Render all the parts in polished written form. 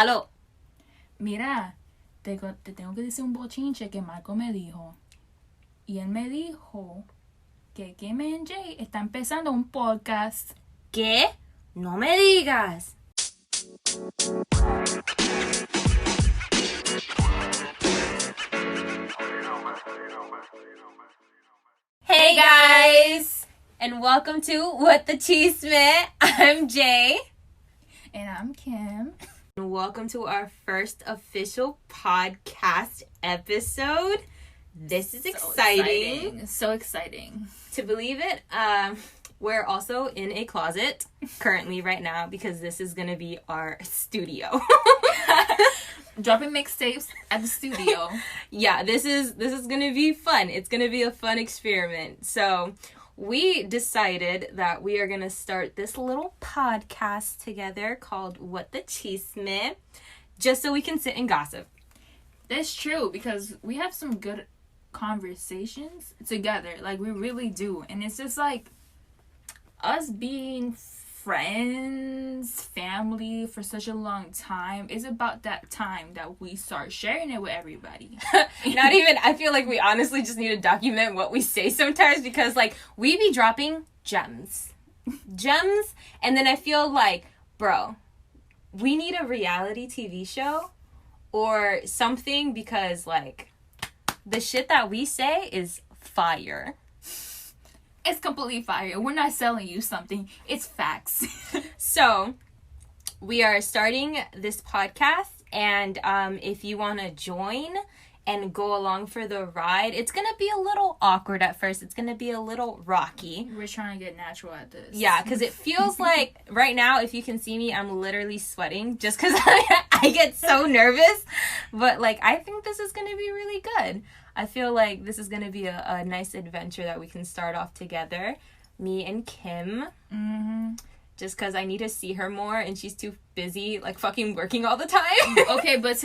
Aló. Mira, te tengo que decir un bochinche que Marco me dijo. Y él me dijo que Kim and Jay está empezando un podcast. ¿Qué? No me digas. Hey guys, and welcome to WhatTheChisme. I'm Jay. And I'm Kim. And welcome to our first official podcast episode. This is exciting. So exciting. To believe it, we're also in a closet currently right now because this is going to be our studio. Dropping mixtapes at the studio. Yeah, this is going to be fun. It's going to be a fun experiment. So we decided that we are going to start this little podcast together called WhatTheChisme, just so we can sit and gossip. That's true, because we have some good conversations together. Like, we really do. And it's just like us being friends, family for such a long time. It's about that time that we start sharing it with everybody. Not even, I feel like we honestly just need to document what we say sometimes, because like we be dropping gems, and then I feel like, bro, we need a reality TV show or something, because like the shit that we say is fire. It's completely fire. We're not selling you something. It's facts. So, we are starting this podcast, and if you want to join and go along for the ride, it's going to be a little awkward at first. It's going to be a little rocky. We're trying to get natural at this. Yeah, because it feels like, right now, if you can see me, I'm literally sweating just because I get so nervous. But, like, I think this is going to be really good. I feel like this is going to be a nice adventure that we can start off together. Me and Kim. Mm-hmm. Just because I need to see her more and she's too busy, like, fucking working all the time. Okay, but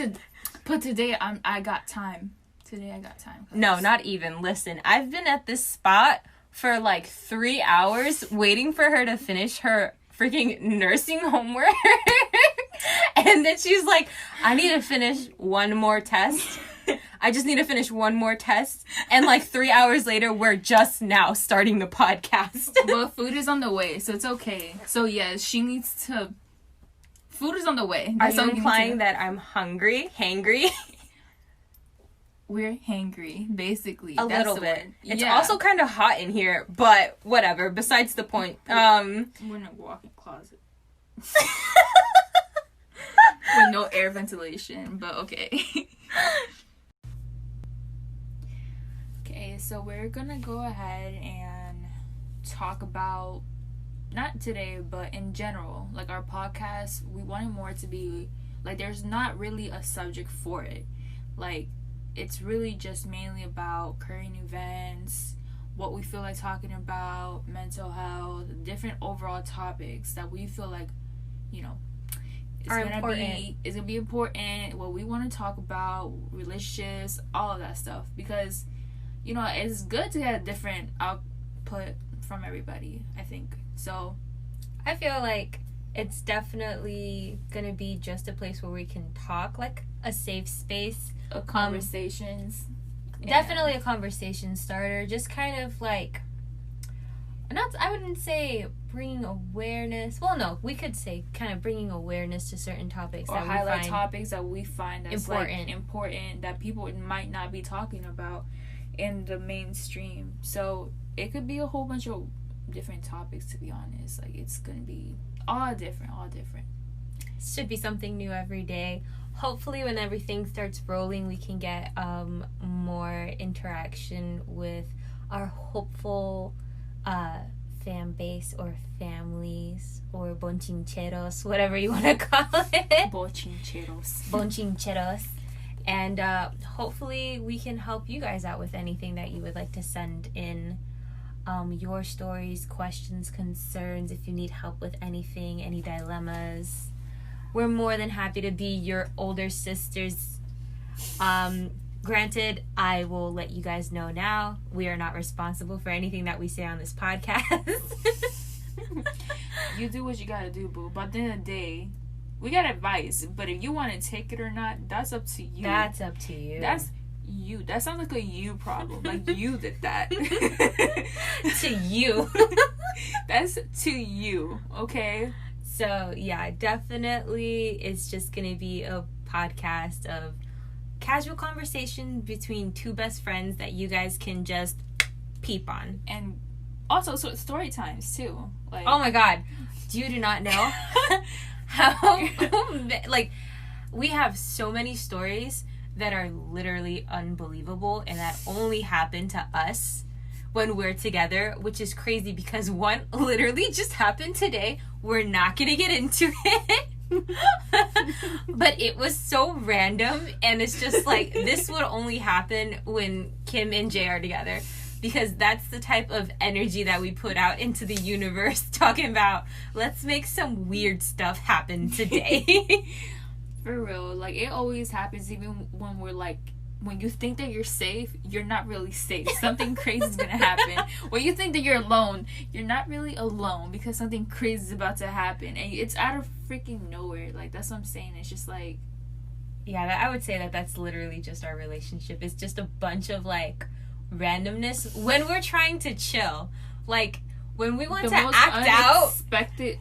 today I got time. Today I got time. No, not even. Listen, I've been at this spot for, like, 3 hours waiting for her to finish her freaking nursing homework. And then she's like, I need to finish one more test. I just need to finish one more test. And like 3 hours later, we're just now starting the podcast. But food is on the way, so it's okay. So yes, she needs to... Food is on the way. Are you implying that I'm hungry? Hangry? We're hangry, basically. A little bit. Word. It's also kind of hot in here, but whatever. Besides the point. We're in a walk-in closet. With no air ventilation, but okay. Okay, so we're gonna go ahead and talk about, not today, but in general, like our podcast, we want it more to be, like, there's not really a subject for it. Like, it's really just mainly about current events, what we feel like talking about, mental health, different overall topics that we feel like, you know, it's gonna be important, what we want to talk about, relationships, all of that stuff, because, you know, it's good to get a different output from everybody, I think. So I feel like it's definitely gonna be just a place where we can talk, like a safe space, conversations. Definitely a conversation starter, just kind of like, I wouldn't say bringing awareness. Well, no, we could say kind of bringing awareness to certain topics, or that highlight we find topics that we find that's important that people might not be talking about in the mainstream. So it could be a whole bunch of different topics, to be honest. Like, it's gonna be all different. Should be something new every day. Hopefully when everything starts rolling, we can get more interaction with our hopeful fan base or families or bonchincheros, whatever you want to call it. Bonchincheros. And hopefully we can help you guys out with anything that you would like to send in. Your stories, questions, concerns, if you need help with anything, any dilemmas. We're more than happy to be your older sisters. Granted, I will let you guys know now, we are not responsible for anything that we say on this podcast. You do what you gotta do, boo. But at the end of the day, we got advice, but if you want to take it or not, that's up to you. That's up to you. That's you. That sounds like a you problem. Like you did that. To you. That's to you, okay? So, yeah, definitely it's just going to be a podcast of casual conversation between two best friends that you guys can just peep on. And also story times, too. Like, oh my God. You do not know how, like, we have so many stories that are literally unbelievable and that only happen to us when we're together, which is crazy because one literally just happened today. We're not gonna get into it. But it was so random, and it's just like, this would only happen when Kim and Jay are together, because that's the type of energy that we put out into the universe, talking about, let's make some weird stuff happen today. For real, like, it always happens, even when we're like, when you think that you're safe, you're not really safe. Something crazy is gonna happen. When you think that you're alone, you're not really alone, because something crazy is about to happen, and it's out of freaking nowhere. Like, that's what I'm saying. It's just like, yeah, I would say that that's literally just our relationship. It's just a bunch of like randomness when we're trying to chill. Like, when we want to act out,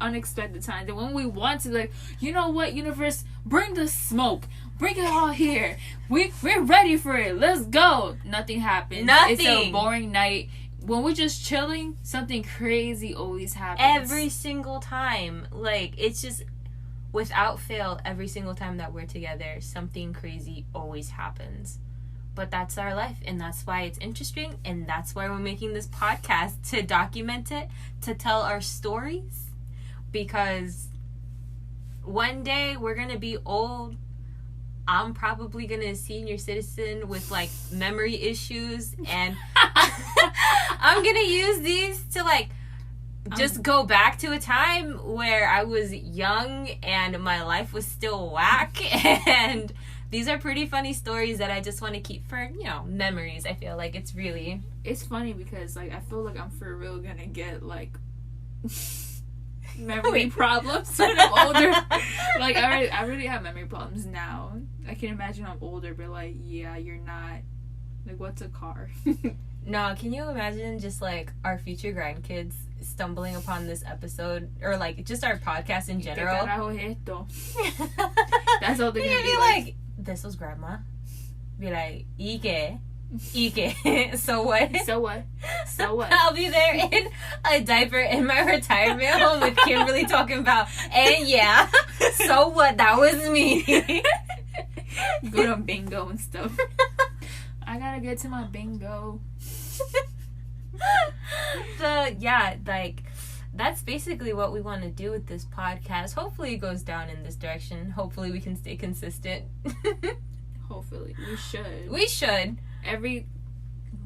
unexpected times, and when we want to, like, you know what, universe, bring the smoke, bring it all here. We're ready for it. Let's go. Nothing happens. Nothing. It's a boring night. When we're just chilling, something crazy always happens. Every single time. Like, it's just, without fail, every single time that we're together, something crazy always happens. But that's our life, and that's why it's interesting, and that's why we're making this podcast, to document it, to tell our stories, because one day we're going to be old. I'm probably going to senior citizen with, like, memory issues, and I'm going to use these to, like, just go back to a time where I was young and my life was still whack, and these are pretty funny stories that I just want to keep for, you know, memories. I feel like it's funny because, like, I feel like I'm for real gonna get, like, memory problems when I'm older. Like, I already have memory problems now. I can imagine I'm older, but, like, yeah, you're not. Like, what's a car? No, can you imagine just, like, our future grandkids stumbling upon this episode, or, like, just our podcast in general? That's all they're gonna be like, this was grandma. Be like, Ike. So what? So what? So what? I'll be there in a diaper in my retirement home with Kimberly talking about, and yeah, so what? That was me. Go to bingo and stuff. I gotta get to my bingo. Yeah, like, that's basically what we want to do with this podcast. Hopefully it goes down in this direction. Hopefully we can stay consistent. Hopefully. We should.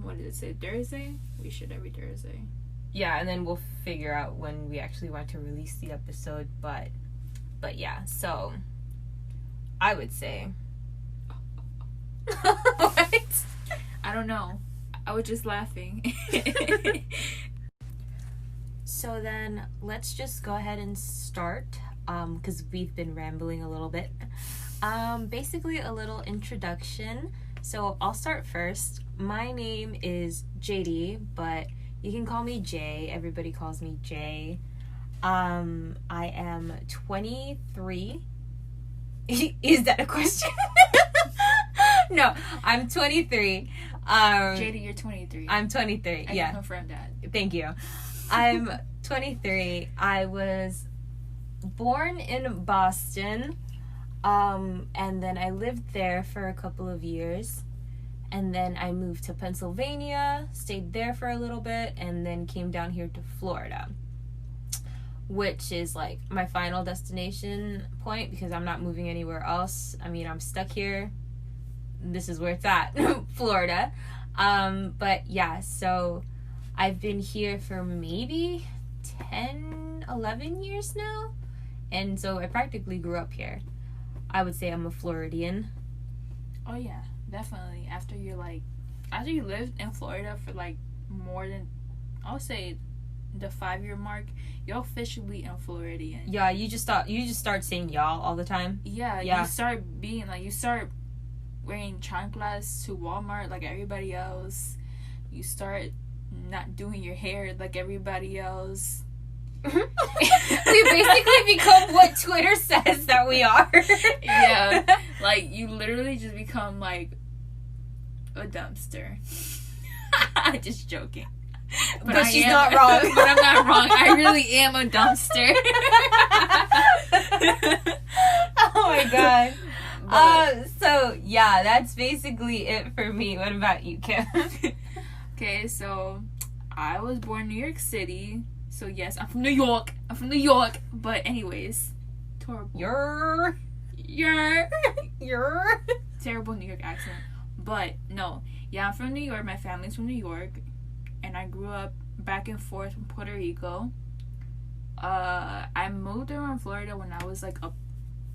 What did it say? Thursday? We should every Thursday. Yeah, and then we'll figure out when we actually want to release the episode. But yeah, so I would say. What? I don't know. I was just laughing. So then let's just go ahead and start, because we've been rambling a little bit. Basically a little introduction. So I'll start first. My name is JD, but you can call me Jay. Everybody calls me Jay. I am 23. Is that a question? No, I'm 23. JD, you're 23. I'm 23, I yeah. can confirm that. Thank you. I'm 23. I was born in Boston, and then I lived there for a couple of years, and then I moved to Pennsylvania, stayed there for a little bit, and then came down here to Florida, which is like my final destination point, because I'm not moving anywhere else. I mean, I'm stuck here. This is where it's at, Florida. But yeah, so I've been here for maybe 10, 11 years now. And so I practically grew up here. I would say I'm a Floridian. Oh yeah, definitely. After you lived in Florida for like more than, I'll say the 5-year mark, you're officially a Floridian. Yeah, you just start saying y'all all the time. Yeah, you start being like, you start wearing chanclas to Walmart like everybody else. You start not doing your hair like everybody else. We basically become what Twitter says that we are. Yeah, like you literally just become like a dumpster. Just joking. But she's not wrong. But I'm not wrong. I really am a dumpster. Oh my god. So yeah, that's basically it for me. What about you, Kim? Okay, so I was born in New York City. So yes, I'm from New York. But anyways, terrible. Your Terrible New York accent. But no, yeah, I'm from New York. My family's from New York, and I grew up back and forth from Puerto Rico. I moved around Florida when I was like a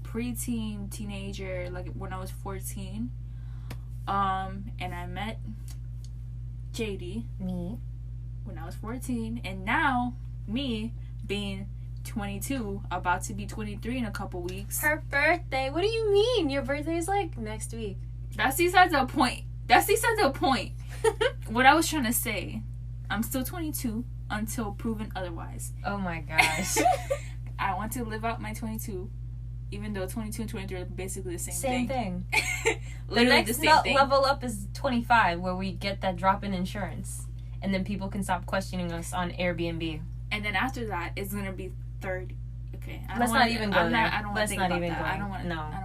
preteen, teenager, like when I was 14. And I met JD. Me. When I was 14, and now me being 22, about to be 23 in a couple weeks. Her birthday? What do you mean? Your birthday is like next week. That's besides the point. What I was trying to say, I'm still 22 until proven otherwise. Oh my gosh. I want to live out my 22, even though 22 and 23 are basically the same thing. Literally the the next same thing. level up is 25, where we get that drop in insurance, and then people can stop questioning us on Airbnb. And then after that, it's gonna be 30. Okay, Let's not even go there. I don't want to think about that. I don't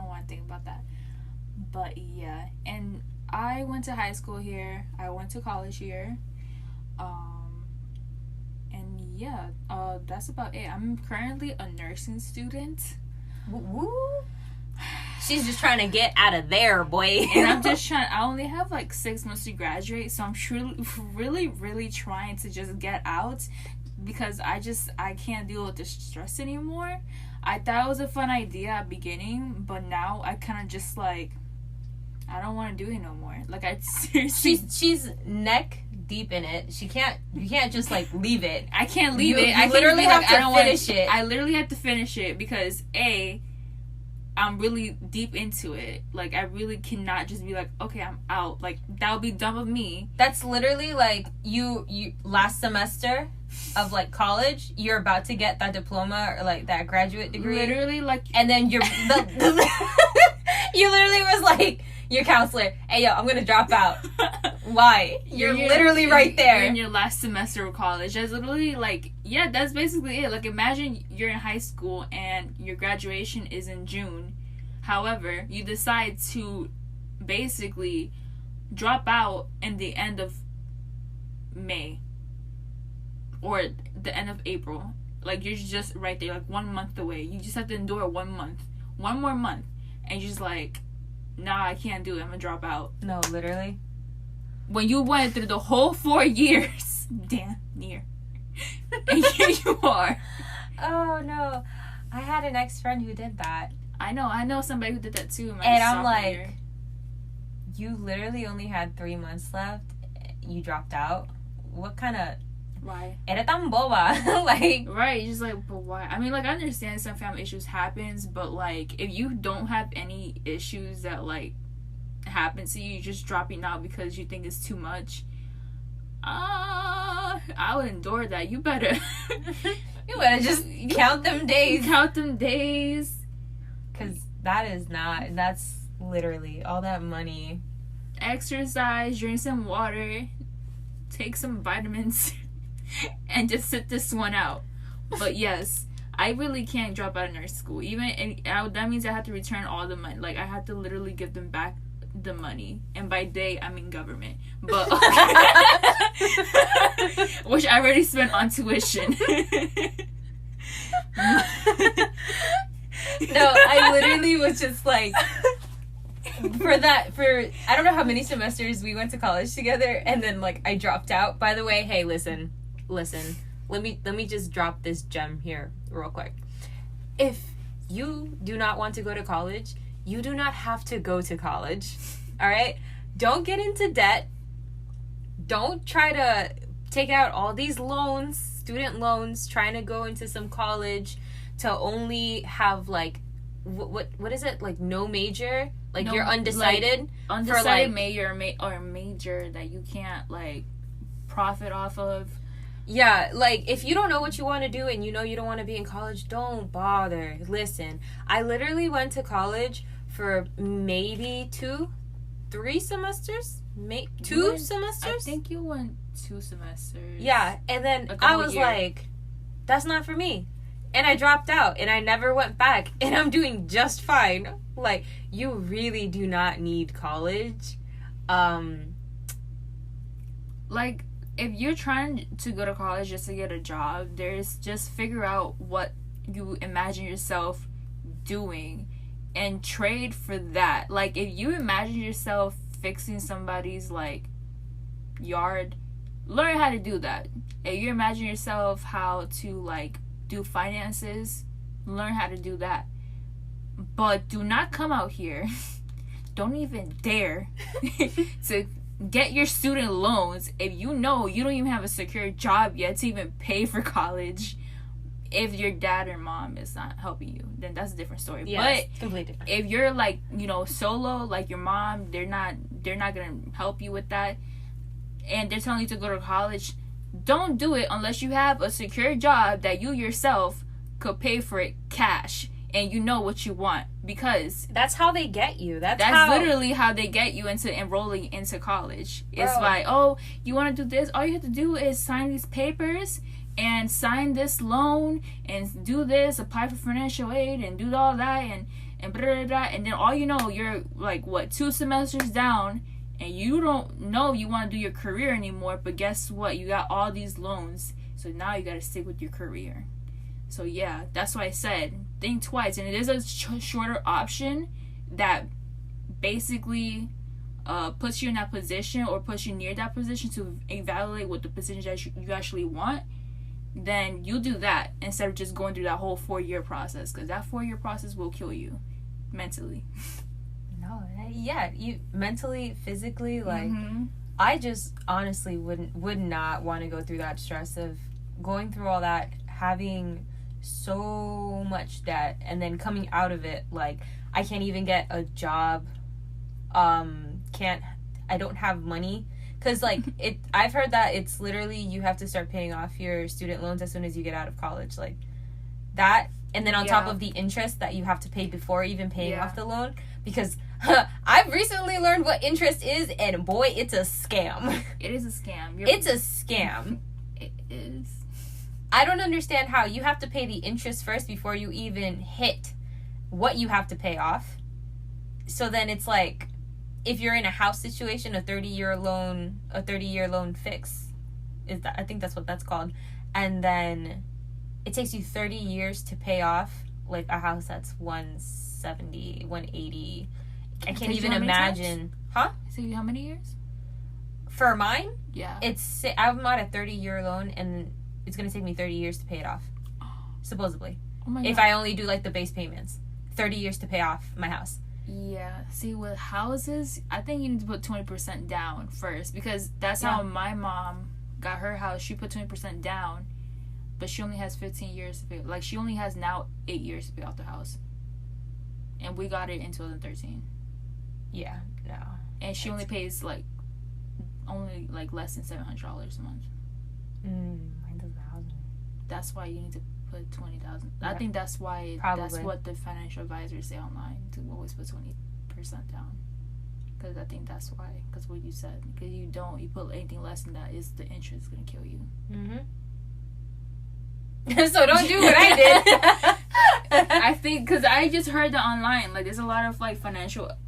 want to think about that. But yeah, and I went to high school here. I went to college here. And yeah, that's about it. I'm currently a nursing student. Woo. She's just trying to get out of there, boy. And I'm just trying. I only have like 6 months to graduate, so I'm really trying to just get out, because I can't deal with the stress anymore. I thought it was a fun idea at the beginning, but now I kind of just like, I don't want to do it no more. Like, I seriously... She's neck deep in it. You can't just like leave it. I can't leave it. I literally have to finish it. I literally have to finish it because I'm really deep into it. Like, I really cannot just be like, okay, I'm out. Like, that would be dumb of me. That's literally like you last semester of like college, you're about to get that diploma or like that graduate degree. Literally, like, and then you literally was like, your counselor, hey yo, I'm gonna drop out. Why? You're literally right there. You're in your last semester of college. That's literally like, yeah, that's basically it. Like, imagine you're in high school and your graduation is in June. However, you decide to basically drop out in the end of May or the end of April. Like, you're just right there, like 1 month away. You just have to endure 1 month, one more month, and you're just like, nah, I can't do it. I'm gonna drop out. No, literally. When you went through the whole 4 years, damn near, and here you are. Oh no, I had an ex-friend who did that. I know somebody who did that too. And I'm like, year. You literally only had 3 months left. You dropped out. What kind of? Why? Era tan boba. Like, right, you're just like, but why? I mean, like, I understand some family issues happens, but like, if you don't have any issues that like happen to you, just dropping out because you think it's too much. I would endure that. You better just count them days. Count them days. Because that's literally all that money. Exercise, drink some water, take some vitamins, and just sit this one out. But yes, I really can't drop out of nurse school. That means I have to return all the money. Like, I have to literally give them back the money. And by they, I mean government. But which I already spent on tuition. No, I literally was just like, for I don't know how many semesters we went to college together, and then like I dropped out. By the way, hey, listen, let me just drop this gem here real quick. If you do not want to go to college, you do not have to go to college. All right? Don't get into debt. Don't try to take out all these loans student loans, trying to go into some college, to only have like what is it, like no major, like you're undecided, like, undecided major that you can't like profit off of. Yeah, like, if you don't know what you want to do and you know you don't want to be in college, don't bother. Listen, I literally went to college for maybe 3 semesters? Two semesters? I think you went 2 semesters. Yeah, and then I was like, that's not for me. And I dropped out, and I never went back, and I'm doing just fine. Like, you really do not need college. Like, if you're trying to go to college just to get a job, there's just figure out what you imagine yourself doing and trade for that. Like, if you imagine yourself fixing somebody's, like, yard, learn how to do that. If you imagine yourself how to, like, do finances, learn how to do that. But do not come out here, don't even dare to get your student loans if you know you don't even have a secure job yet to even pay for college. If your dad or mom is not helping you, then that's a different story. Yes, but completely different. If you're like, you know, solo, like your mom, they're not gonna help you with that, and they're telling you to go to college, don't do it unless you have a secure job that you yourself could pay for it cash and you know what you want, because that's how they get you. That's literally how they get you into enrolling into college. It's like, oh, you want to do this? All you have to do is sign these papers and sign this loan and do this, apply for financial aid and do all that and blah, blah, blah. And then all you know, you're like, 2 semesters down and you don't know you want to do your career anymore, but guess what? You got all these loans, so now you got to stick with your career. So yeah, that's why I said think twice. And it is a shorter option that basically puts you in that position or puts you near that position to evaluate what the position that you actually want. Then you do that instead of just going through that whole 4-year process, because that 4-year process will kill you mentally. No, yeah, you mentally, physically, like, I just honestly would not want to go through that stress of going through all that, having so much debt, and then coming out of it, like, I can't even get a job, I don't have money, because, like, I've heard that it's literally, you have to start paying off your student loans as soon as you get out of college, like, that, and then on top of the interest that you have to pay before even paying off the loan, because I've recently learned what interest is, and boy, it's a scam. It is a scam. It's a scam. It is. I don't understand how you have to pay the interest first before you even hit what you have to pay off. So then it's like, if you're in a house situation, a 30-year loan fix, I think that's what that's called. And then it takes you 30 years to pay off like a house that's 170, 180. I can't even imagine. Huh? So how many years? For mine? Yeah. I'm on a 30-year loan, and it's going to take me 30 years to pay it off. Supposedly. Oh my God. If I only do like the base payments. 30 years to pay off my house. Yeah. See, with houses, I think you need to put 20% down first, because that's how my mom got her house. She put 20% down, but she only has 15 years to pay. Like, she only has now 8 years to pay off the house. And we got it in 2013. Yeah, no. And she only pays only less than $700 a month. Mine doesn't house me. That's why you need to put 20,000. Yeah. I think that's why. Probably. That's what the financial advisors say online, to always put 20% down. Because I think that's why. Because what you said. Because you put anything less than that, is the interest going to kill you. So don't do what I did. I think, because I just heard that online, like, there's a lot of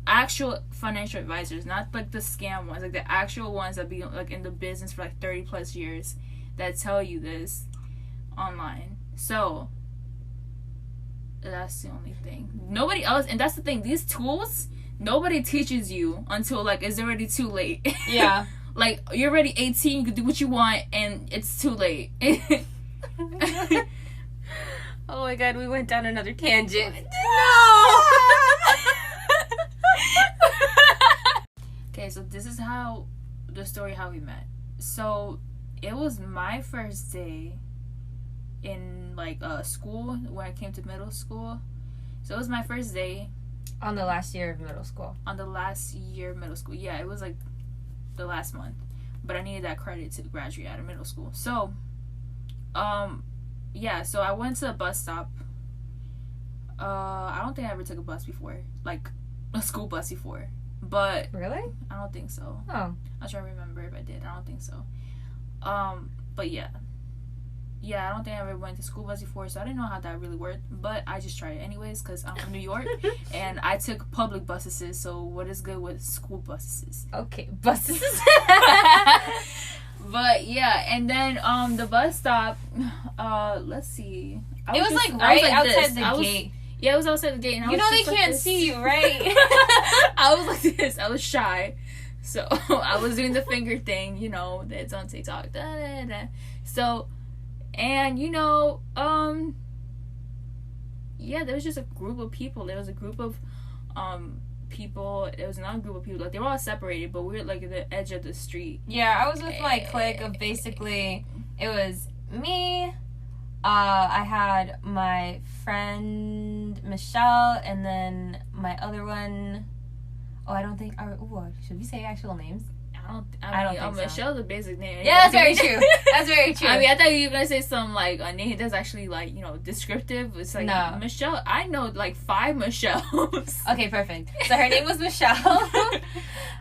actual financial advisors, not like the scam ones, like the actual ones that be like in the business for like 30 plus years, that tell you this online. So that's the only thing. Nobody else, and that's the thing, these tools, nobody teaches you until like it's already too late. Yeah. Like, you're already 18, you can do what you want, and it's too late. Oh my God, we went down another tangent. No! Okay, so this is how we met. So it was my first day in like school when I came to middle school. So it was my first day. On the last year of middle school. On the last year of middle school. Yeah, it was like the last month. But I needed that credit to graduate out of middle school. So, yeah, so I went to a bus stop. I don't think I ever took a bus before. Like, a school bus before. But... Really? I don't think so. Oh. I'll try to remember if I did. I don't think so. But yeah. Yeah, I don't think I ever went to school bus before, so I didn't know how that really worked. But I just tried it anyways, because I'm from New York, and I took public buses, so what is good with school buses? Okay, buses. But yeah, and then the bus stop, let's see. It was like right outside the gate. Yeah, it was outside the gate. And you know they can't see you, right? I was like this. I was shy. So I was doing the finger thing, you know, that's on TikTok. Da, da, da. So... And, you know, yeah, there was just a group of people. There was a group of people. There was another group of people. Like, they were all separated, but we were, like, at the edge of the street. Yeah, I was with my clique of basically, it was me, I had my friend Michelle, and then my other one, should we say actual names? I don't think so. Michelle's a basic name. Yeah, that's very true. That's very true. I mean, I thought you were going to say some, like, a name that's actually, like, you know, descriptive. It's like, no. Michelle. I know, like, 5 Michelles. Okay, perfect. So her name was Michelle.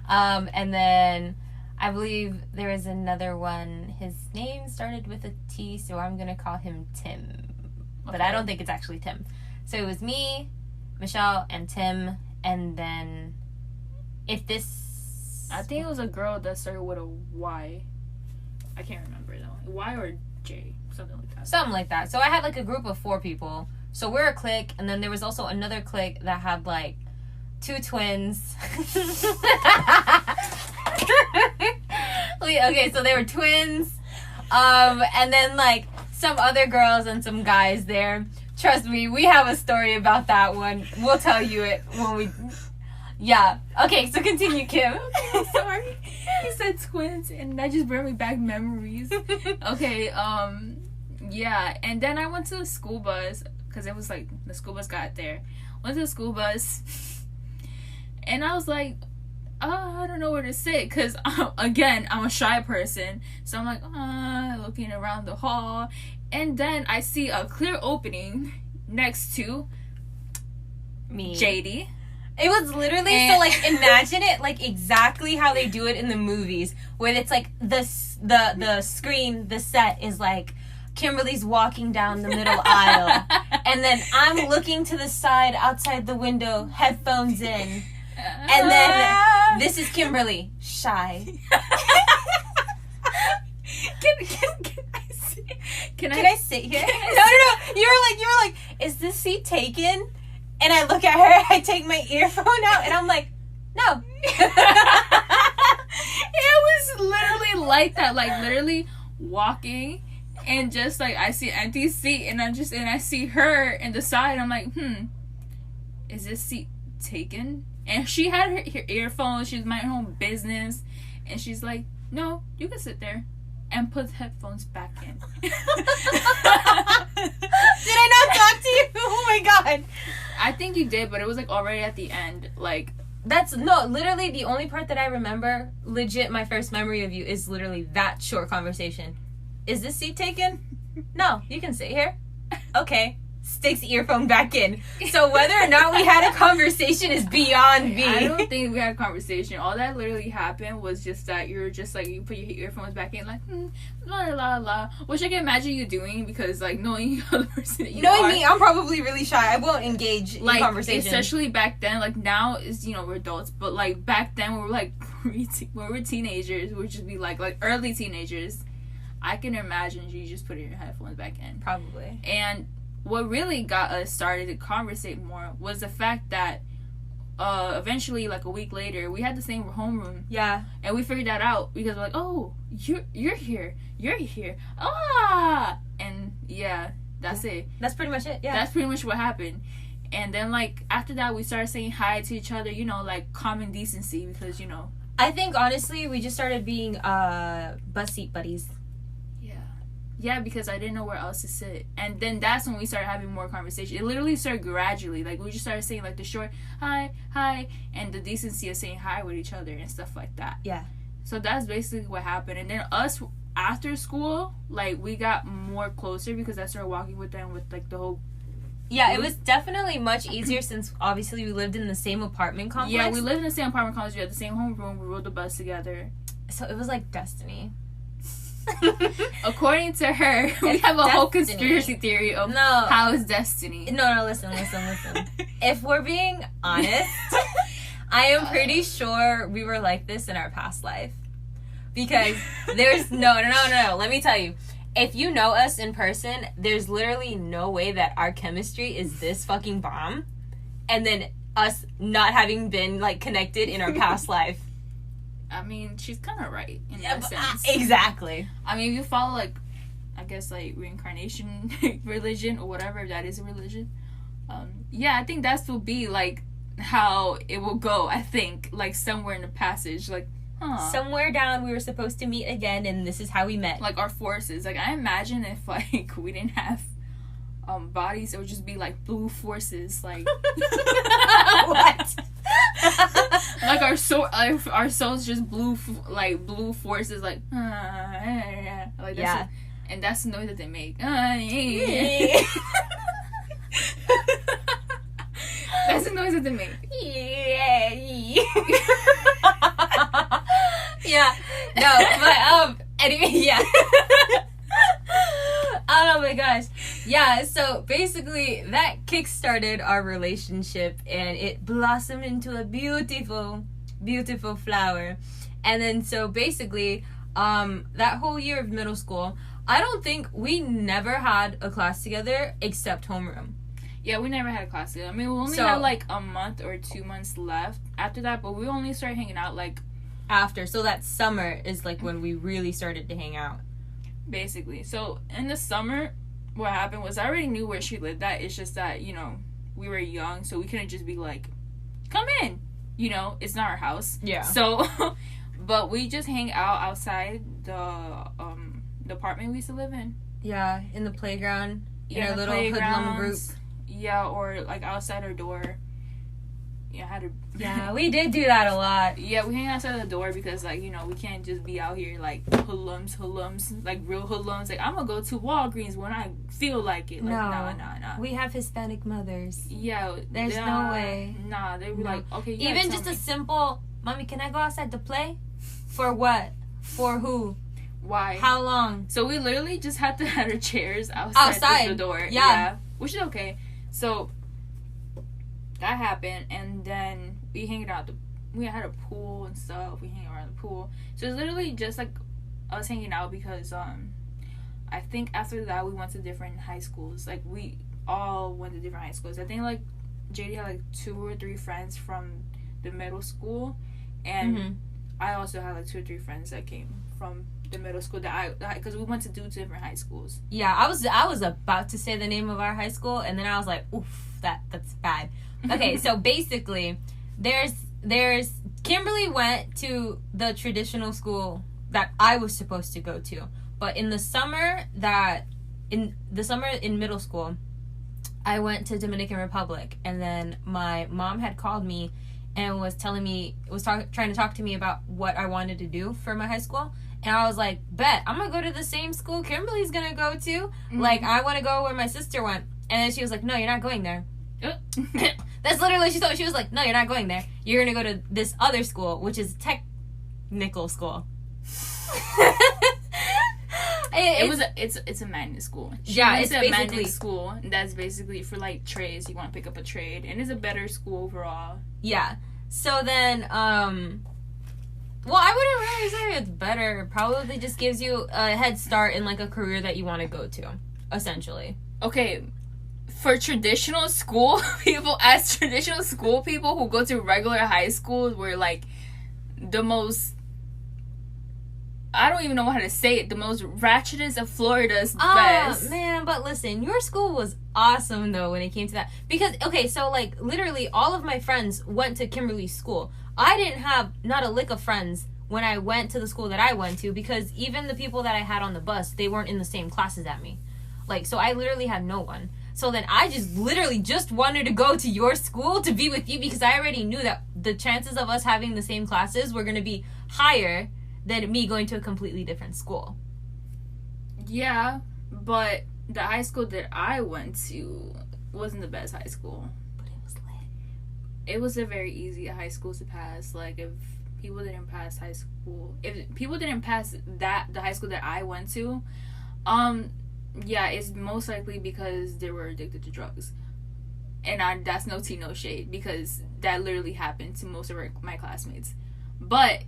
And then I believe there was another one. His name started with a T, so I'm going to call him Tim. But I don't think it's actually Tim. So it was me, Michelle, and Tim. And then I think it was a girl that started with a Y. I can't remember though. Y or J. Something like that. Something like that. So I had like a group of 4 people. So we're a clique. And then there was also another clique that had like 2 twins. Okay, so they were twins. And then like some other girls and some guys there. Trust me, we have a story about that one. We'll tell you it when we... Yeah. Okay, so continue, Kim. Sorry. You said twins, and that just brought me back memories. Okay, yeah. And then I went to the school bus, because it was like, the school bus got there. Went to the school bus, and I was like, I don't know where to sit, because, again, I'm a shy person. So I'm like, looking around the hall. And then I see a clear opening next to me. JD. It was literally, so, like, imagine it, like, exactly how they do it in the movies, where it's, like, the screen, the set is, like, Kimberly's walking down the middle aisle, and then I'm looking to the side, outside the window, headphones in, and then this is Kimberly, shy. Can I sit here? No. You were like, is this seat taken? And I look at her, I take my earphone out, and I'm like, no. It was literally like that, like literally walking, and just like I see an empty seat, and I see her in the side. I'm like, is this seat taken? And she had her earphones. She was minding her own business, and she's like, no, you can sit there. And put headphones back in. Did I not talk to you? Oh my god. I think you did, but it was like already at the end. Like, literally the only part that I remember, legit my first memory of you is literally that short conversation. Is this seat taken? No, you can sit here. Okay. Sticks earphone back in. So whether or not we had a conversation is beyond me. I don't think we had a conversation. All that literally happened was just that you were just like, you put your earphones back in, like, la la la, which I can imagine you doing, because like knowing the other person that you knowing me, I'm probably really shy. I won't engage in conversation. Especially back then. Like now is, you know, we're adults, but like back then we were like when we were teenagers, we'd just be like early teenagers. I can imagine you just putting your headphones back in. Probably. And what really got us started to conversate more was the fact that eventually, like a week later, we had the same homeroom. Yeah. And we figured that out because we're like, oh, you're here. And yeah, that's it. That's pretty much it. Yeah. That's pretty much what happened. And then like after that, we started saying hi to each other. You know, like common decency, because you know. I think honestly, we just started being bus seat buddies. Yeah. Yeah, because I didn't know where else to sit. And then that's when we started having more conversation. It literally started gradually. Like, we just started saying, like, the short, hi, and the decency of saying hi with each other and stuff like that. Yeah. So that's basically what happened. And then us, after school, like, we got more closer because I started walking with them with, like, the whole... Yeah, it was definitely much easier since, obviously, we lived in the same apartment complex. Yeah, we lived in the same apartment complex. We had the same homeroom. We rode the bus together. So it was like destiny. According to her, we have a whole conspiracy theory of how it's destiny. No, listen. If we're being honest, I am pretty sure we were like this in our past life. Because there's no. Let me tell you. If you know us in person, there's literally no way that our chemistry is this fucking bomb. And then us not having been, like, connected in our past life. I mean, she's kind of right in that sense. Exactly. I mean, if you follow, like, I guess, like, reincarnation religion or whatever, if that is a religion. Yeah, I think that will be, like, how it will go, I think. Like, somewhere in the passage. Like, somewhere down we were supposed to meet again, and this is how we met. Like, our forces. Like, I imagine if, like, we didn't have bodies, it would just be, like, blue forces. Like... What? Like our souls just blue forces like that's yeah, and that's the noise that they make. That's the noise that they make. Yeah. No, but anyway, yeah. Oh my gosh. Yeah, so basically that kickstarted our relationship and it blossomed into a beautiful, beautiful flower. And then so basically, that whole year of middle school, I don't think we never had a class together except homeroom. Yeah, we never had a class together. I mean, we only had like a month or 2 months left after that, but we only started hanging out like after. So that summer is like when we really started to hang out. Basically. So in the summer, what happened was I already knew where she lived at. It's just that, you know, we were young, so we couldn't just be like, come in. You know, it's not our house. Yeah. So, but we just hang out outside the apartment we used to live in. Yeah, in the playground. Yeah, in our little hoodlum group. Yeah, or like outside our door. Yeah, we did do that a lot. Yeah, we hang outside the door because, like, you know, we can't just be out here like hoodlums, like real hoodlums. Like, I'm gonna go to Walgreens when I feel like it. Like, no. We have Hispanic mothers. Yeah, there's no way. Nah, they were like, okay, yeah. Even just a simple, Mommy, can I go outside to play? For what? For who? Why? How long? So we literally just had to have our chairs outside the door. Yeah, which is okay. So that happened, and then we hanging out. We had a pool and stuff. We hang around the pool. So it's literally just like us hanging out because I think after that we went to different high schools. Like we all went to different high schools. I think like JD had like 2 or 3 friends from the middle school, and I also had like 2 or 3 friends that came from the middle school because we went to 2 different high schools. Yeah, I was about to say the name of our high school, and then I was like, oof, that's bad. Okay, so basically, there's Kimberly went to the traditional school that I was supposed to go to, but in the summer in middle school, I went to Dominican Republic, and then my mom had called me and was trying to talk to me about what I wanted to do for my high school. And I was like, bet, I'm going to go to the same school Kimberly's going to go to. Mm-hmm. Like, I want to go where my sister went. And then she was like, no, you're not going there. That's literally what she told me. She was like, no, you're not going there. You're going to go to this other school, which is technical school. It's a magnet school. It's a magnet school. That's basically for, like, trades. You want to pick up a trade. And it's a better school overall. Yeah. So then, well, I wouldn't really say it's better. It probably just gives you a head start in, like, a career that you want to go to, essentially. Okay, for traditional school people, who go to regular high schools, were, like, the most... I don't even know how to say it. The most ratchetest of Florida's best. Man, but listen, your school was awesome, though, when it came to that. Because, okay, so, like, literally all of my friends went to Kimberly's school. I didn't have not a lick of friends when I went to the school that I went to, because even the people that I had on the bus, they weren't in the same classes as me. Like, so I literally had no one. So then I just literally just wanted to go to your school to be with you, because I already knew that the chances of us having the same classes were going to be higher than me going to a completely different school. Yeah, but the high school that I went to wasn't the best high school. But it was lit. It was a very easy high school to pass. Like, if people didn't pass high school, if people didn't pass the high school that I went to, yeah, it's most likely because they were addicted to drugs. And that's no tea, no shade, because that literally happened to most of my classmates. But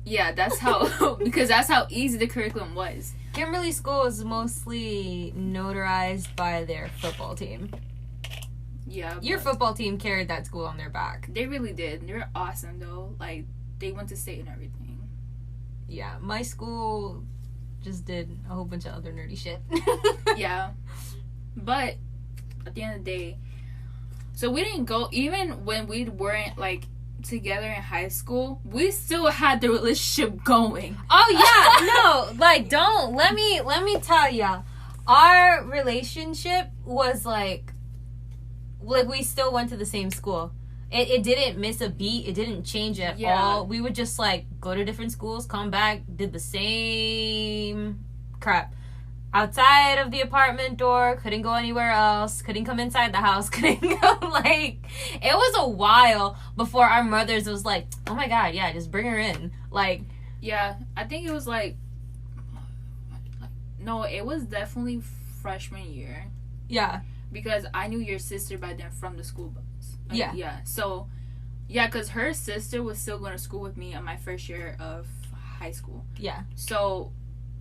yeah, that's how because that's how easy the curriculum was. Kimberly School was mostly notarized by their football team. Yeah. Your football team carried that school on their back. They really did. They were awesome, though. Like, they went to state and everything. Yeah, my school just did a whole bunch of other nerdy shit. Yeah. But at the end of the day, so we didn't go, even when we weren't, like, together in high school, we still had the relationship going. Oh, yeah. No, like, don't. Let me tell ya. Our relationship was, like, we still went to the same school. It didn't miss a beat. It didn't change at all. We would just, like, go to different schools, come back, did the same crap. Outside of the apartment door, couldn't go anywhere else, couldn't come inside the house, couldn't go, like, it was a while before our mothers was like, oh my god, yeah, just bring her in. Like, yeah, I think it was, like, no, it was definitely freshman year. Yeah. Because I knew your sister by then from the school bus. Like, yeah. Yeah. So, yeah, because her sister was still going to school with me on my first year of high school. Yeah. So,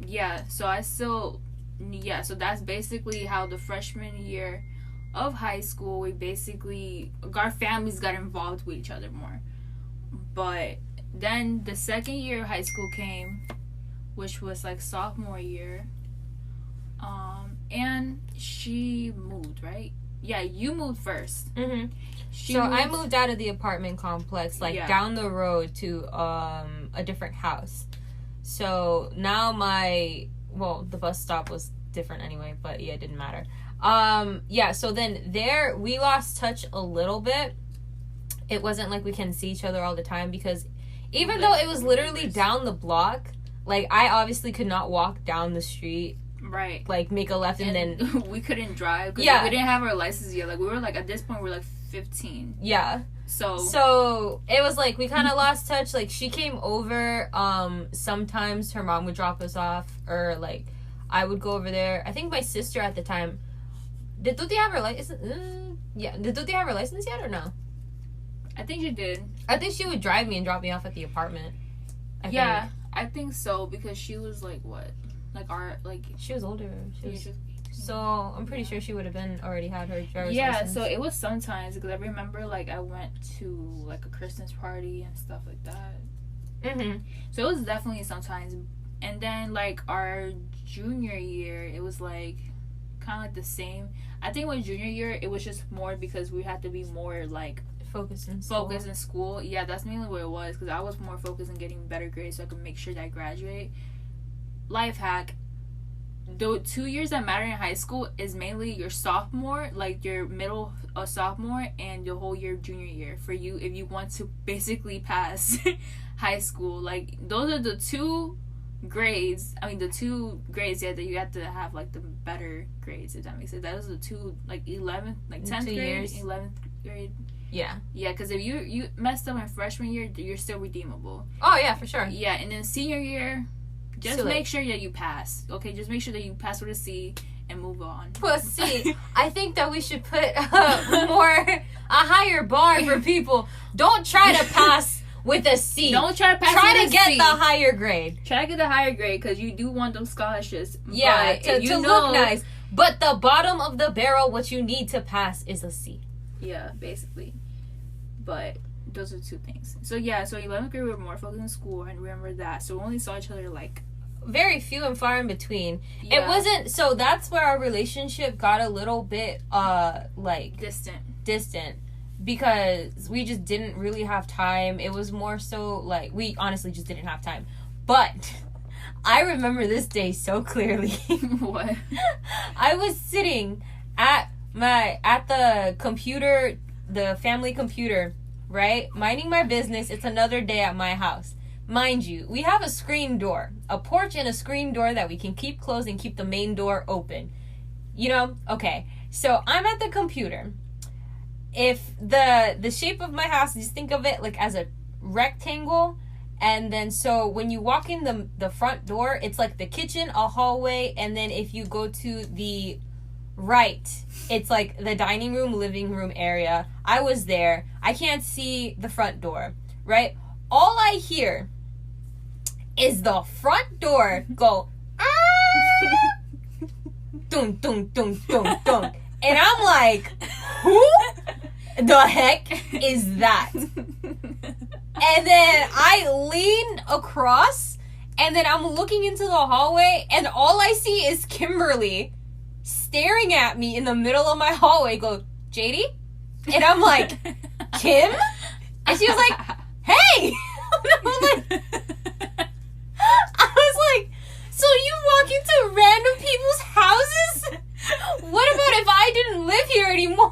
yeah. So, I still... Yeah, so that's basically how the freshman year of high school, we basically... Our families got involved with each other more. But then the second year of high school came, which was, like, sophomore year. And she moved, right? Yeah, you moved first. Mm-hmm. I moved out of the apartment complex, like, down the road to a different house. So now the bus stop was different anyway, but yeah, it didn't matter. So then there, we lost touch a little bit. It wasn't like we can see each other all the time, because even though it was literally down the block, like, I obviously could not walk down the street. Right. Like, make a left and then... we couldn't drive. Yeah. We didn't have our license yet. Like, we were, like, at this point, we were, like, 15. Yeah. So it was, like, we kind of lost touch. Like, she came over. Sometimes her mom would drop us off. Or, like, I would go over there. I think my sister at the time... Did Tuti have her license? Did Tuti have her license yet or no? I think she did. I think she would drive me and drop me off at the apartment. I think so. Because she was, like, what? She was older. So I'm pretty sure she would have already had her driver's license. Yeah, so it was sometimes, because I remember, like, I went to, like, a Christmas party and stuff like that. Mm-hmm. So it was definitely sometimes. And then, like, our junior year, it was, like, kind of like the same. I think with junior year, it was just more because we had to be more, like, focused in school. Yeah, that's mainly what it was, because I was more focused on getting better grades so I could make sure that I graduate. Life hack: the 2 years that matter in high school is mainly your sophomore, like your middle sophomore, and your whole year of junior year for you if you want to basically pass high school. Like, those are the two grades that you have to have, like, the better grades, if that makes sense. Those are the two, like, 11th, like 10th grade, 11th grade. Yeah, because if you messed up in freshman year, you're still redeemable. Oh yeah, for sure. Yeah, and then senior year, just make sure that you pass. Okay, just make sure that you pass with a C and move on. Well, see, I think that we should put a higher bar for people. Don't try to pass with a C. Don't try to pass with a C. Try to get C. the higher grade. Try to get the higher grade, because you do want those scholarships. Yeah, to look nice. But the bottom of the barrel, what you need to pass is a C. Yeah, basically. But those are two things. So yeah, so 11th grade we were more focused in school, and remember that. So we only saw each other, like, very few and far in between. Yeah. It wasn't, so that's where our relationship got a little bit like distant because we just didn't really have time. It was more so like we honestly just didn't have time. But I remember this day so clearly. What? I was sitting at the computer, the family computer, right? Minding my business. It's another day at my house. Mind you, we have a screen door, a porch and a screen door that we can keep closed and keep the main door open. You know? Okay. So I'm at the computer. If the shape of my house, just think of it like as a rectangle. And then so when you walk in the front door, it's like the kitchen, a hallway. And then if you go to the right, it's like the dining room, living room area. I was there. I can't see the front door, right? All I hear is the front door go, dun, dun, dun, dun, dun. And I'm like, who the heck is that? And then I lean across, and then I'm looking into the hallway, and all I see is Kimberly staring at me in the middle of my hallway, go, JD? And I'm like, Kim? And she was like, hey! And I'm like, I was like, so you walk into random people's houses? What about if I didn't live here anymore?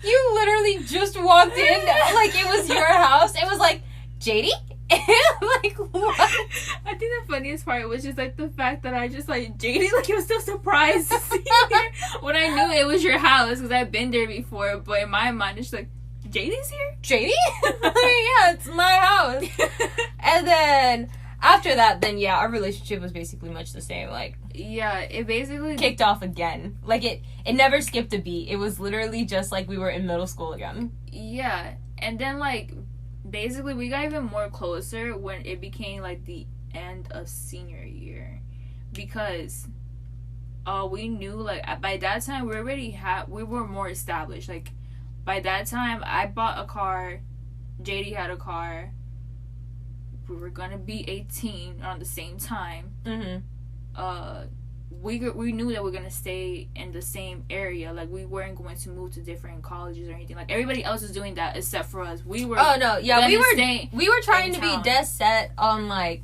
You literally just walked in like it was your house. It was like, JD? And I'm like, what? I think the funniest part was just like the fact that I just like, JD, like, I was so surprised to see you here when I knew it was your house because I've been there before. But in my mind, it's like, JD's here? JD? Yeah, it's my house. And then after that, then yeah, our relationship was basically much the same. Like, yeah, it basically kicked off again. Like it never skipped a beat. It was literally just like we were in middle school again. Yeah, and then like basically we got even more closer when it became like the end of senior year, because we knew like by that time we were more established. Like by that time I bought a car, JD had a car, we were gonna be 18 around the same time. We knew that we were gonna stay in the same area. Like we weren't going to move to different colleges or anything. Like everybody else was doing that except for us. We were. Oh no, yeah, we were trying to be dead set on like,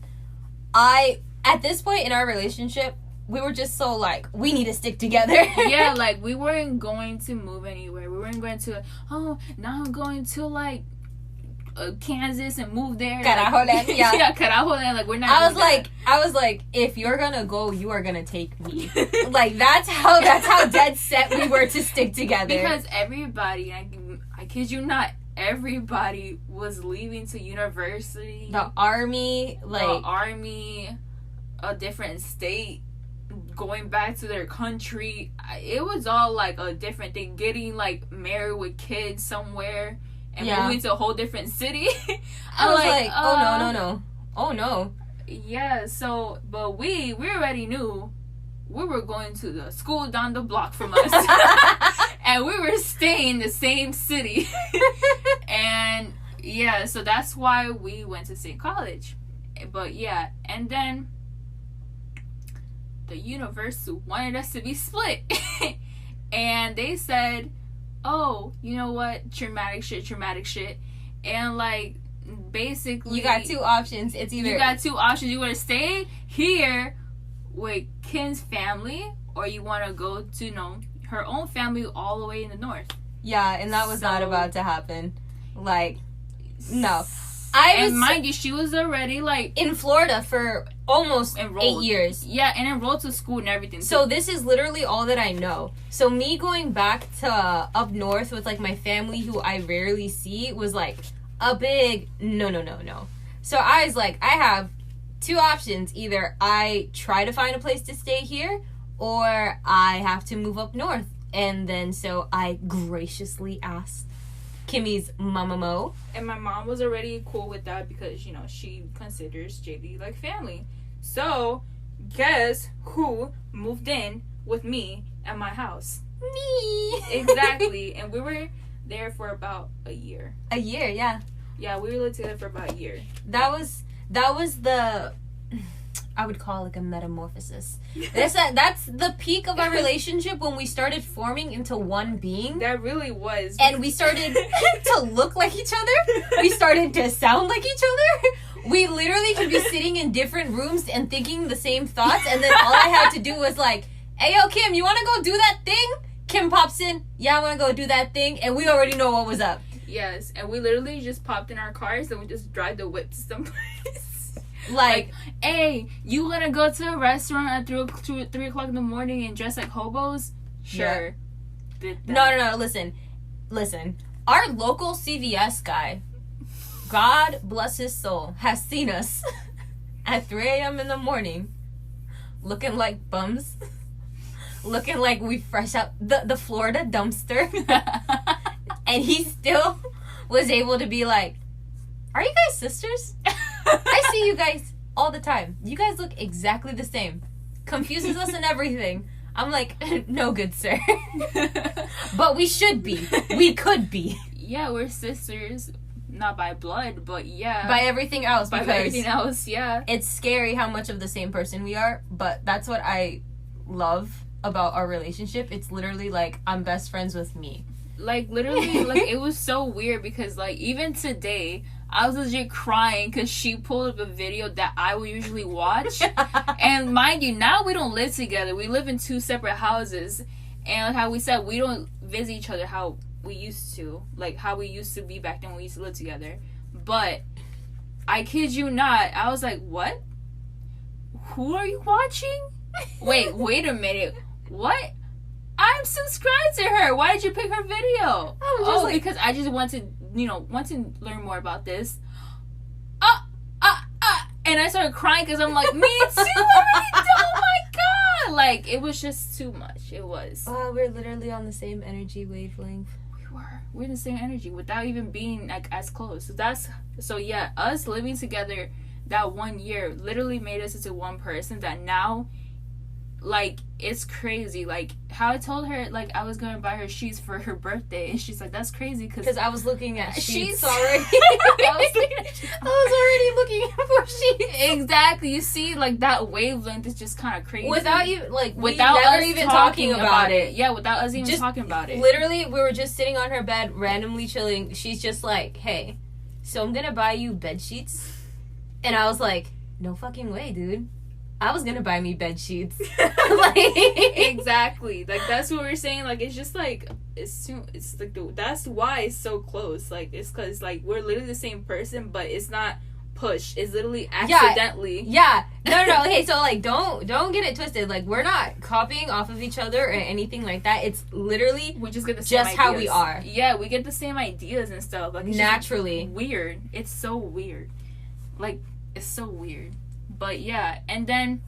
at this point in our relationship, we were just so like, we need to stick together. Yeah, like we weren't going to move anywhere. We weren't going to. Oh, now I'm going to like Kansas and move there. Carajo, like, yeah. Yeah, carajo, like we're not. I was like, if you're gonna go, you are gonna take me. Like that's how dead set we were to stick together. Because everybody, I kid you not, everybody was leaving to university. The army, a different state, going back to their country. It was all like a different thing. Getting like married with kids somewhere. And moving to a whole different city. I was like, oh no. Yeah, so, but we already knew we were going to the school down the block from us. And we were staying in the same city. And yeah, so that's why we went to same college. But yeah, and then the university wanted us to be split. And they said, oh, you know what? Traumatic shit. And like, basically, you got two options. It's either you want to stay here with Kim's family, or you want to go to her own family all the way in the north. Yeah, and that was not about to happen. Like, no. Mind you, she was already like in Florida for almost enrolled. 8 years. Yeah, and enrolled to school and everything. So this is literally all that I know. So me going back to up north with like my family who I rarely see was like a big no. So I was like, I have two options. Either I try to find a place to stay here, or I have to move up north. And then so I graciously asked Kimmy's Mama Mo. And my mom was already cool with that because, she considers JD like family. So, guess who moved in with me at my house? Me! Exactly. And we were there for about a year. A year, yeah. Yeah, we were together for about a year. That was the... I would call like a metamorphosis. That's the peak of our relationship when we started forming into one being. That really was. And we started to look like each other. We started to sound like each other. We literally could be sitting in different rooms and thinking the same thoughts, and then all I had to do was like, hey, yo, Kim, you want to go do that thing? Kim pops in, yeah, I want to go do that thing, and we already know what was up. Yes, and we literally just popped in our cars and we just drive the whip to someplace. Like, hey, you want to go to a restaurant at 3 o'clock in the morning and dress like hobos? Sure. Yeah. No, listen. Our local CVS guy, God bless his soul, has seen us at 3 a.m. in the morning looking like bums, looking like we fresh out the Florida dumpster, and he still was able to be like, are you guys sisters? I see you guys all the time. You guys look exactly the same. Confuses us and everything. I'm like, no, good sir. But we should be. We could be. Yeah, we're sisters. Not by blood, but yeah. By everything else. By everything else, yeah. It's scary how much of the same person we are, but that's what I love about our relationship. It's literally like, I'm best friends with me. Like, literally, like, it was so weird because, like, even today, I was legit crying because she pulled up a video that I would usually watch. And mind you, now we don't live together. We live in 2 separate houses. And like how we said, we don't visit each other how we used to. Like, how we used to be back then when we used to live together. But, I kid you not, I was like, what? Who are you watching? Wait a minute. What? I'm subscribed to her. Why did you pick her video? Because I just want to learn more about this. And I started crying because I'm like, me too. I really do. Oh my god! Like, it was just too much. It was. Oh, we're literally on the same energy wavelength. We're in the same energy without even being like as close. So yeah, us living together that 1 year literally made us into one person that now, like, it's crazy. Like, how I told her, like, I was going to buy her sheets for her birthday, and she's like, that's crazy because I was looking at sheets already. I was already looking for sheets. Exactly. You see, like, that wavelength is just kind of crazy. Without us even talking about it. Yeah, without us even talking about it. Literally, we were just sitting on her bed, randomly chilling. She's just like, hey, so I'm going to buy you bed sheets. And I was like, no fucking way, dude. I was gonna buy me bed sheets. Exactly. Like, that's what we're saying. Like, it's just like, it's like that's why it's so close. Like, it's because like we're literally the same person, but it's not pushed. It's literally accidentally. Yeah. No. Okay, so like, don't get it twisted. Like, we're not copying off of each other or anything like that. It's literally we just get the same ideas. How we are. Yeah, we get the same ideas and stuff. Like, it's naturally weird. It's so weird. Like, it's so weird. But yeah, and then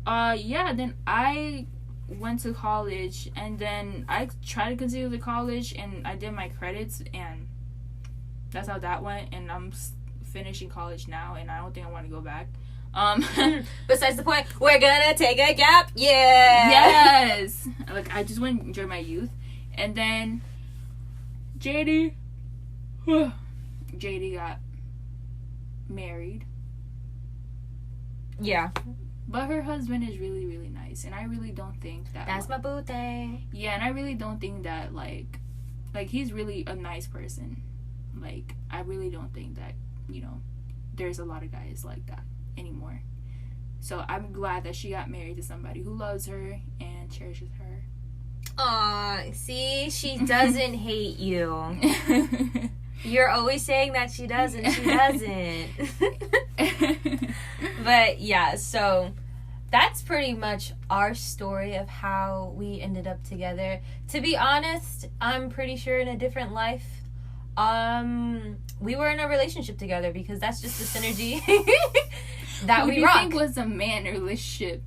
then I went to college, and then I tried to continue the college, and I did my credits, and that's how that went. And I'm finishing college now, and I don't think I want to go back. Besides the point, we're gonna take a gap. Yeah. Yes. Like, I just want to enjoy my youth, and then JD got married. Yeah. But her husband is really, really nice. And I really don't think that... That's my boo thing. Yeah, and I really don't think that, like, he's really a nice person. Like, I really don't think that, there's a lot of guys like that anymore. So I'm glad that she got married to somebody who loves her and cherishes her. Aw, see? She doesn't hate you. You're always saying that she doesn't. She doesn't. But yeah, so that's pretty much our story of how we ended up together. To be honest, I'm pretty sure in a different life, we were in a relationship together because that's just the synergy that we rock. Who do you think was a man in a relationship?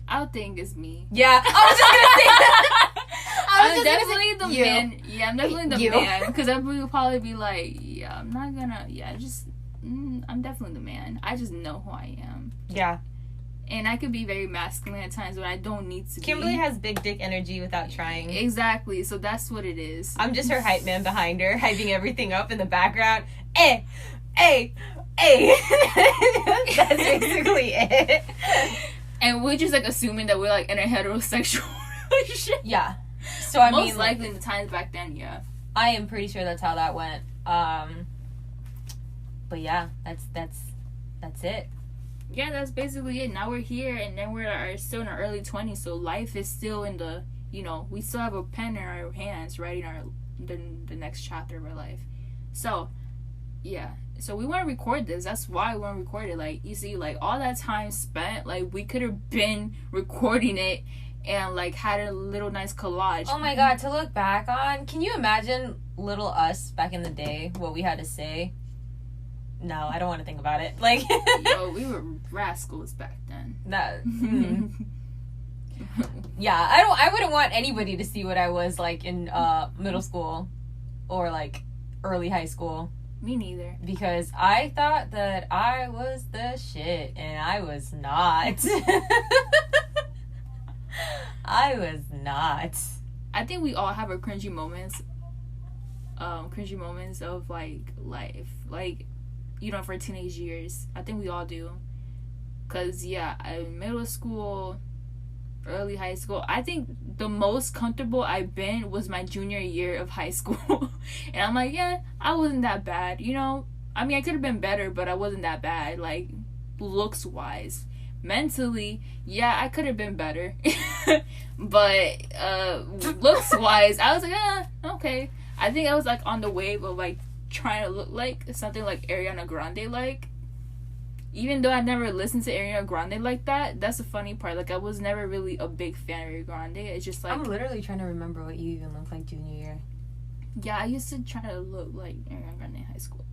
I would think it's me. Yeah, I was just gonna say that. I'm definitely the man. Yeah, I'm definitely the man. Because I would probably be like, yeah, I'm not gonna. Yeah, I'm definitely the man. I just know who I am. Yeah. And I could be very masculine at times, but I don't need to. Kimberly has big dick energy without trying. Exactly. So that's what it is. I'm just her hype man behind her, hyping everything up in the background. That's basically it. And we're just, like, assuming that we're, like, in a heterosexual relationship. Yeah. So, I mean... Most likely in the times back then, yeah. I am pretty sure that's how that went. But yeah, that's it. Yeah, that's basically it. Now we're here, and then we're still in our early 20s, so life is still in the, you know, we still have a pen in our hands writing the next chapter of our life. So, yeah. So we want to record this. That's why we want to record it. Like, you see, like, all that time spent, like, we could have been recording it and, like, had a little nice collage. Oh my god, to look back on, can you imagine little us back in the day, what we had to say? No, I don't want to think about it. Like, yo, we were rascals back then. That. Yeah, I wouldn't want anybody to see what I was like in middle school or like early high school. Me neither. Because I thought that I was the shit, and I was not. I was not. I think we all have our cringy moments of like life, like, you know, for teenage years. I think we all do. Cause yeah, in middle school, early high school, I think the most comfortable I've been was my junior year of high school. And I'm like, yeah, I wasn't that bad, you know. I mean, I could have been better, but I wasn't that bad, like, looks wise. Mentally, yeah, I could have been better. But looks wise, I was like, okay. I think I was like on the wave of like trying to look like something like Ariana Grande, like, even though I never listened to Ariana Grande like that. That's the funny part. Like, I was never really a big fan of Ariana Grande. It's just like, I'm literally trying to remember what you even looked like junior year. Yeah, I used to try to look like Ariana Grande in high school.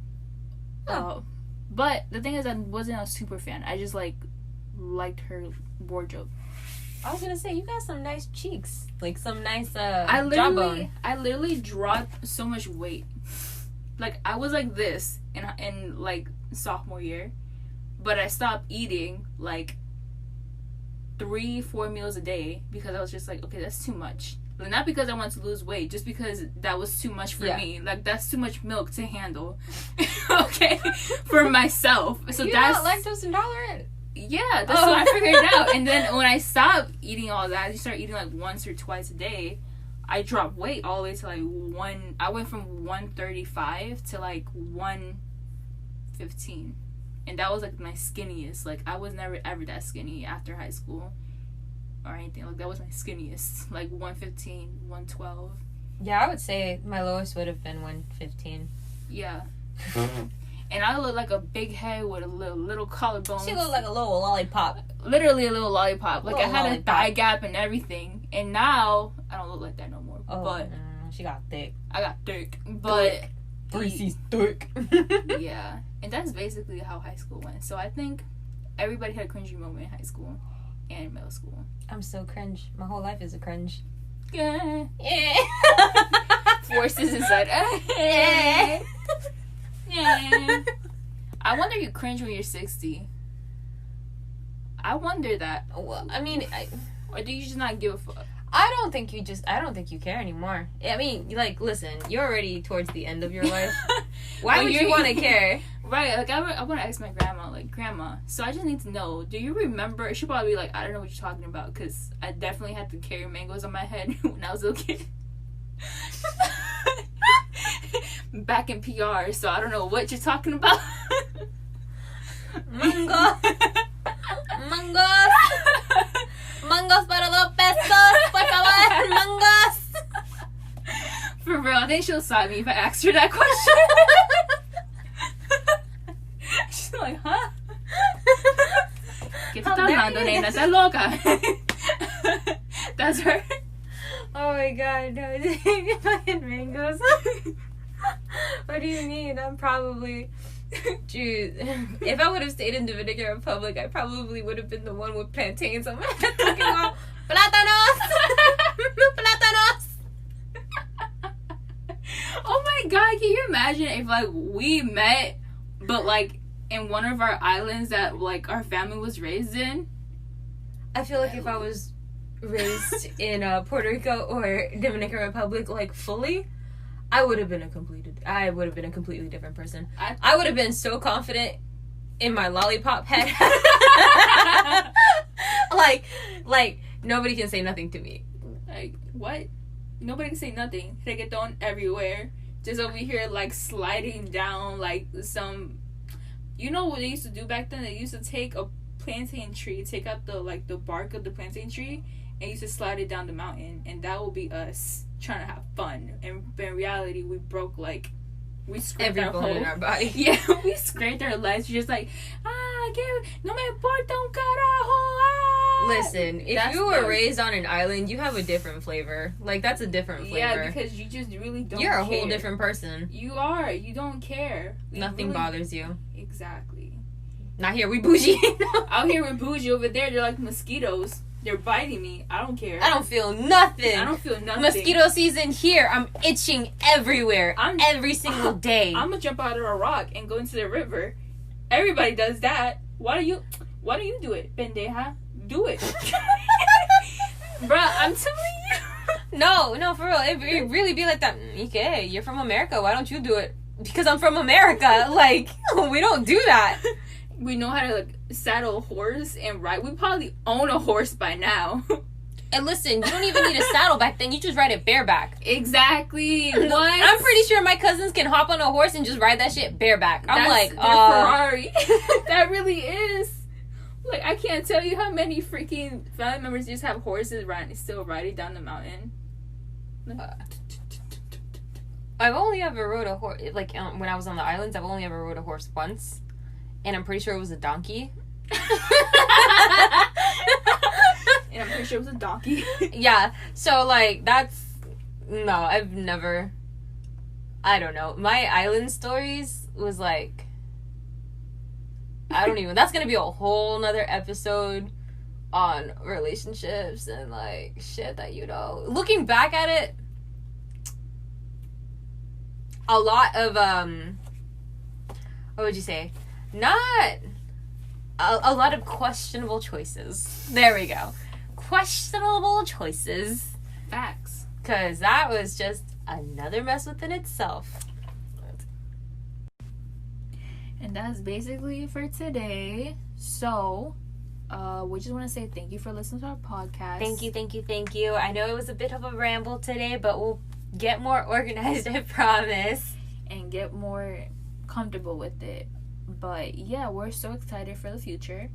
But the thing is, I wasn't a super fan. I just like liked her wardrobe. I was gonna say, you got some nice cheeks, like some nice jawbone. I literally dropped so much weight. Like, I was like this in like sophomore year, but I stopped eating like 3-4 meals a day because I was just like, okay, that's too much. Like, not because I wanted to lose weight, just because that was too much for me. Like, that's too much milk to handle. Okay, for myself. So you're that's not lactose intolerant. Yeah, that's what I figured out. And then when I stopped eating all that, I started eating like once or twice a day. I dropped weight all the way to like I went from 135 to like 115. And that was like my skinniest. Like, I was never ever that skinny after high school or anything. Like, that was my skinniest. Like 115, 112. Yeah, I would say my lowest would have been 115. Yeah. And I look like a big head with a little collarbone. She looked like a little lollipop. Literally a little lollipop. Like, I had lollipop. a thigh gap and everything. And now, I don't look like that no more. Oh, but she got thick. I got thick. But... Reese's thick. Yeah. And that's basically how high school went. So I think everybody had a cringy moment in high school and middle school. I'm so cringe. My whole life is a cringe. Yeah. Yeah. Forces inside. Yeah. Yeah. I wonder if you cringe when you're 60. I wonder that. Well, I mean, or do you just not give a fuck? I don't think you care anymore. I mean, like, listen, you're already towards the end of your life. Why would you want to care? Right, like, I want to ask my grandma, like, Grandma, so I just need to know, do you remember? She'll probably be like, I don't know what you're talking about, because I definitely had to carry mangoes on my head when I was a little kid. Back in PR, so I don't know what you're talking about. Mango. Mangos. Mangos para 2 pesos. Por favor, mangos. For real, I think she'll slap me if I ask her that question. She's like, huh? ¿Qué te está hablando, nena? ¿Estás loca? That's her. Oh my god, no. Fucking mangoes. What do you mean? I'm probably... Dude, if I would have stayed in Dominican Republic, I probably would have been the one with plantains on my head talking about plátanos! Plátanos! Oh my god, can you imagine if, like, we met, but, like, in one of our islands that, like, our family was raised in? I feel like if I was raised in Puerto Rico or Dominican Republic, like, fully, I would have been a completely different person. I would have been so confident in my lollipop head. like nobody can say nothing to me. Like, what? Nobody can say nothing. Reggaeton everywhere. Just over here, like, sliding down, like, some... You know what they used to do back then? They used to take a plantain tree, take out the bark of the plantain tree, and used to slide it down the mountain. And that will be us trying to have fun. And in reality, we broke, like... We scraped every bone in our body. Yeah, we scraped our lives. We're just like, no me importa un carajo. Listen, if you were raised on an island, you have a different flavor. Like, that's a different flavor. Yeah, because you just really don't You're a care. whole different person. You are. You don't care. Nothing bothers you. Exactly. Not here, we bougie. Out here with bougie. Over there, they're like mosquitoes. They're biting me. I don't care. I don't feel nothing. I don't feel nothing. Mosquito season here. I'm itching everywhere. Every single day. I'm gonna jump out of a rock and go into the river. Everybody does that. Why do you do it, pendeja? Do it. Bruh, I'm telling you. No, for real. It really be like that. Okay, you're from America. Why don't you do it? Because I'm from America. Like, we don't do that. We know how to, like, saddle a horse and ride. We probably own a horse by now. And listen, you don't even need a saddle back then. You just ride it bareback. Exactly. What? I'm pretty sure my cousins can hop on a horse and just ride that shit bareback. I'm like, Ferrari. That really is. Like, I can't tell you how many freaking family members just have horses still riding down the mountain. I've only ever rode a horse, like, when I was on the islands, I've only ever rode a horse once. And I'm pretty sure it was a donkey. And I'm pretty sure it was a donkey. Yeah. So, like, no, I've never... I don't know. My island stories was, like... That's gonna be a whole nother episode on relationships and, like, shit that, looking back at it, a lot of, what would you say? Not a lot of questionable choices. There we go. Questionable choices. Facts. Because that was just another mess within itself. And that's basically it for today. So, we just want to say thank you for listening to our podcast. Thank you. I know it was a bit of a ramble today, but we'll get more organized, I promise. And get more comfortable with it. But yeah, we're so excited for the future.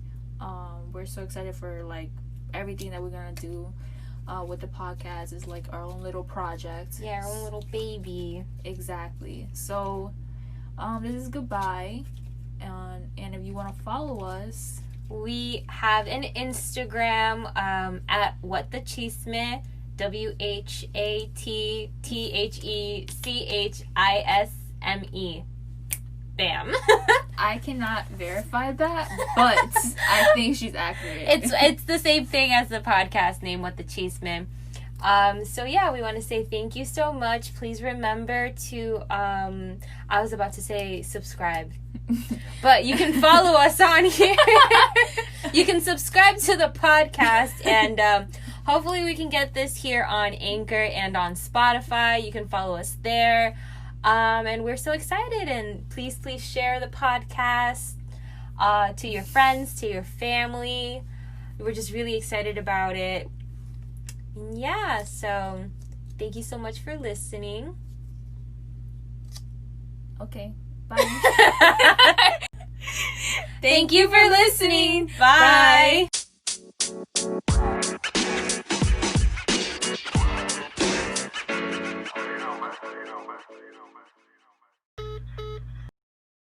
We're so excited for, like, everything that we're gonna do with the podcast is like our own little project. Yeah, our own little baby. Exactly. So this is goodbye. And if you want to follow us, we have an Instagram at WhatTheChisme, WhatTheChisme. Bam. I cannot verify that, but I think she's accurate. It's the same thing as the podcast name, WhatTheChisme. So yeah, we want to say thank you so much. Please remember to I was about to say subscribe, but you can follow us on here. You can subscribe to the podcast, and hopefully we can get this here on Anchor and on Spotify. You can follow us there. And we're so excited, and please share the podcast to your friends, to your family. We're just really excited about it. And yeah, so thank you so much for listening. Okay, bye. Thank you for listening. Bye.